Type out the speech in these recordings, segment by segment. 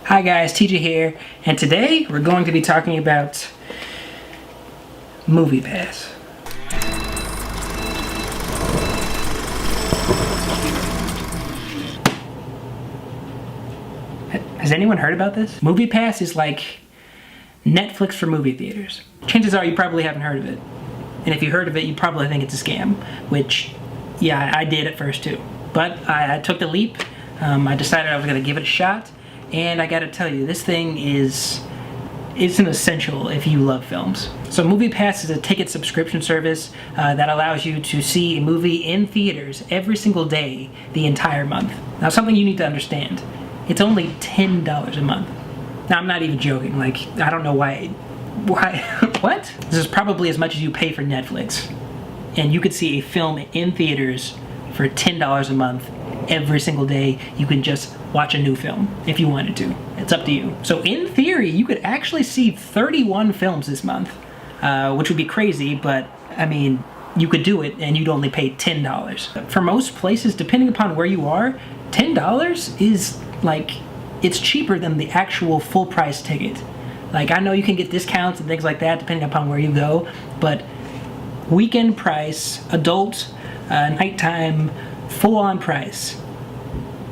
Hi guys, TJ here, and today we're going to be talking about MoviePass. Has anyone heard about this? MoviePass is like Netflix for movie theaters. Chances are you probably haven't heard of it. And if you heard of it, you probably think it's a scam, which, yeah, I did at first too. But I took the leap. I decided I was going to give it a shot. And I gotta tell you, this thing it's an essential if you love films. So MoviePass is a ticket subscription service that allows you to see a movie in theaters every single day the entire month. Now, something you need to understand, it's only $10 a month. Now, I'm not even joking, like, I don't know why, what? This is probably as much as you pay for Netflix. And you could see a film in theaters for $10 a month every single day. You can just watch a new film if you wanted to. It's up to you. So in theory, you could actually see 31 films this month, which would be crazy, but I mean, you could do it and you'd only pay $10. For most places, depending upon where you are, $10 is like, it's cheaper than the actual full price ticket. Like, I know you can get discounts and things like that depending upon where you go, but weekend price, adult, nighttime, full-on price,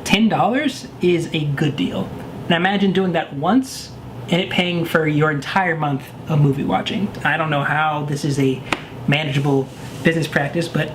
$10 is a good deal. Now imagine doing that once and it paying for your entire month of movie watching. I don't know how this is a manageable business practice, but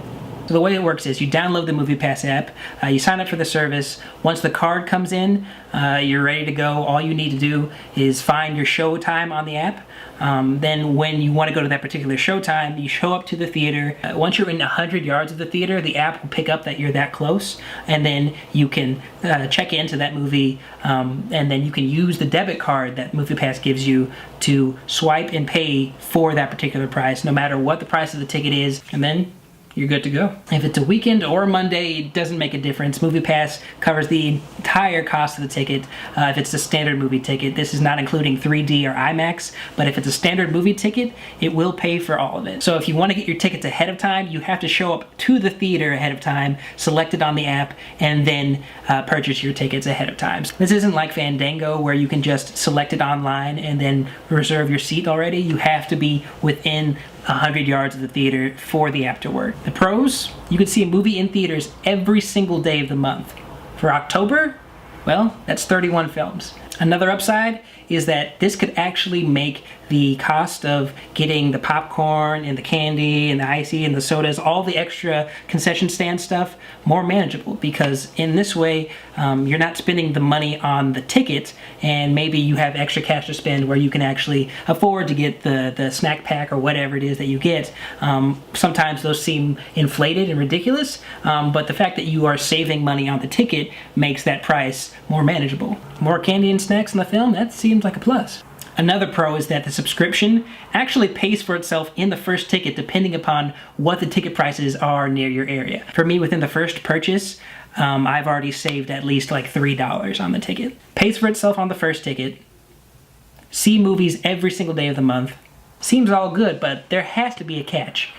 so the way it works is you download the MoviePass app, you sign up for the service. Once the card comes in, you're ready to go. All you need to do is find your show time on the app. Then when you want to go to that particular show time, you show up to the theater. Once you're in 100 yards of the theater, the app will pick up that you're that close, and then you can check into that movie, and then you can use the debit card that MoviePass gives you to swipe and pay for that particular price, no matter what the price of the ticket is, and then you're good to go. If it's a weekend or a Monday, it doesn't make a difference. MoviePass covers the entire cost of the ticket. If it's a standard movie ticket, this is not including 3D or IMAX, but if it's a standard movie ticket, it will pay for all of it. So if you want to get your tickets ahead of time, you have to show up to the theater ahead of time, select it on the app, and then purchase your tickets ahead of time. This isn't like Fandango where you can just select it online and then reserve your seat already. You have to be within 100 yards of the theater for the app to work. The pros, you can see a movie in theaters every single day of the month. For October, well, that's 31 films. Another upside is that this could actually make the cost of getting the popcorn and the candy and the icy and the sodas, all the extra concession stand stuff, more manageable, because in this way you're not spending the money on the ticket, and maybe you have extra cash to spend where you can actually afford to get the snack pack or whatever it is that you get. Sometimes those seem inflated and ridiculous, but the fact that you are saving money on the ticket makes that price more manageable. More candy and snacks in the film, that seems like a plus. Another pro is that the subscription actually pays for itself in the first ticket depending upon what the ticket prices are near your area. For me, within the first purchase, I've already saved at least like $3 on the ticket. Pays for itself on the first ticket. See movies every single day of the month. Seems all good, but there has to be a catch.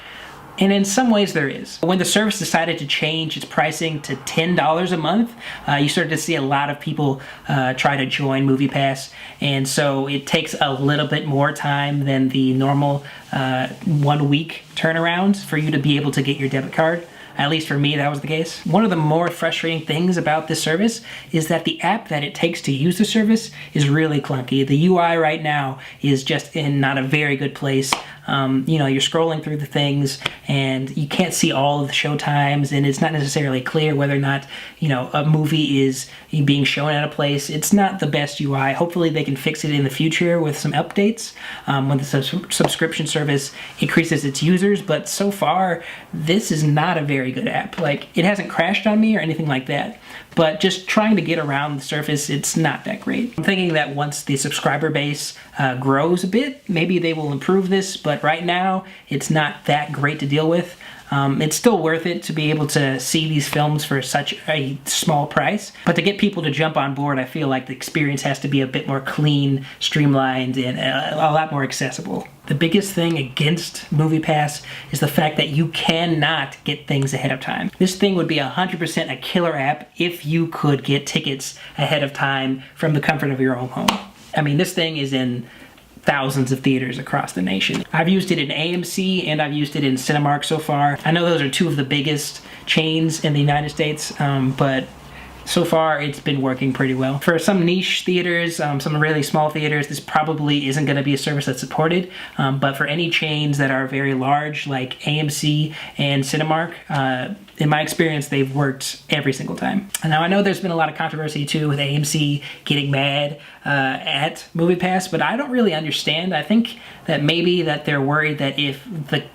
And in some ways there is. When the service decided to change its pricing to $10 a month, you started to see a lot of people try to join MoviePass, and so it takes a little bit more time than the normal 1 week turnaround for you to be able to get your debit card. At least for me, that was the case. One of the more frustrating things about this service is that the app that it takes to use the service is really clunky. The UI right now is just in not a very good place. You know, you're scrolling through the things and you can't see all of the show times, and it's not necessarily clear whether or not, you know, a movie is being shown at a place. It's not the best UI. Hopefully they can fix it in the future with some updates when the subscription service increases its users, but so far this is not a very good app. Like, it hasn't crashed on me or anything like that, but just trying to get around the surface, it's not that great. I'm thinking that once the subscriber base grows a bit, maybe they will improve this, but right now it's not that great to deal with. It's still worth it to be able to see these films for such a small price. But to get people to jump on board, I feel like the experience has to be a bit more clean, streamlined, and a lot more accessible. The biggest thing against MoviePass is the fact that you cannot get things ahead of time. This thing would be 100% a killer app if you could get tickets ahead of time from the comfort of your own home. I mean, this thing is in thousands of theaters across the nation. I've used it in AMC and I've used it in Cinemark so far. I know those are two of the biggest chains in the United States, but so far it's been working pretty well. For some niche theaters, some really small theaters, this probably isn't going to be a service that's supported, but for any chains that are very large like AMC and Cinemark, in my experience, they've worked every single time. And now I know there's been a lot of controversy too with AMC getting mad at MoviePass, but I don't really understand. I think that maybe that they're worried that if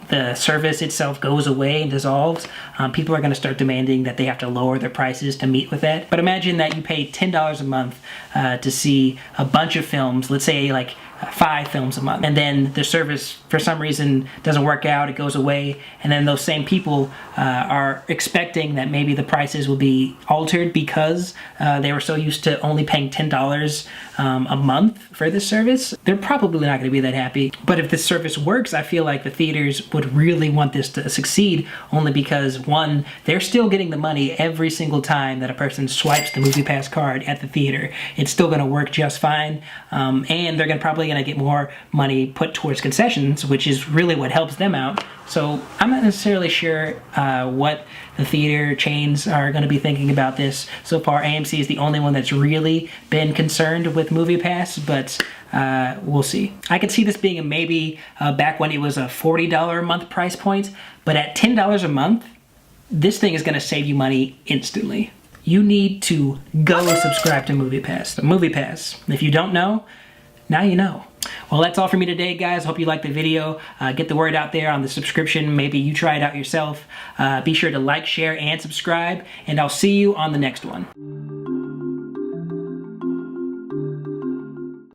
the service itself goes away and dissolves, people are going to start demanding that they have to lower their prices to meet with that. But imagine that you pay $10 a month to see a bunch of films, let's say like 5 films a month, and then the service for some reason doesn't work out, it goes away, and then those same people are expecting that maybe the prices will be altered because they were so used to only paying $10 a month for this service. They're probably not going to be that happy. But if this service works, I feel like the theaters would really want this to succeed, only because, one, they're still getting the money every single time that a person swipes the MoviePass card at the theater. It's still going to work just fine, and they're probably going to get more money put towards concessions, which is really what helps them out. So I'm not necessarily sure what the theater chains are going to be thinking about this. So far, AMC is the only one that's really been concerned with MoviePass, but we'll see. I could see this being a maybe back when it was a $40 a month price point, but at $10 a month, this thing is going to save you money instantly. You need to go subscribe to MoviePass. The MoviePass. If you don't know, now you know. Well, that's all for me today, guys. Hope you liked the video. Get the word out there on the subscription. Maybe you try it out yourself. Be sure to like, share, and subscribe, and I'll see you on the next one.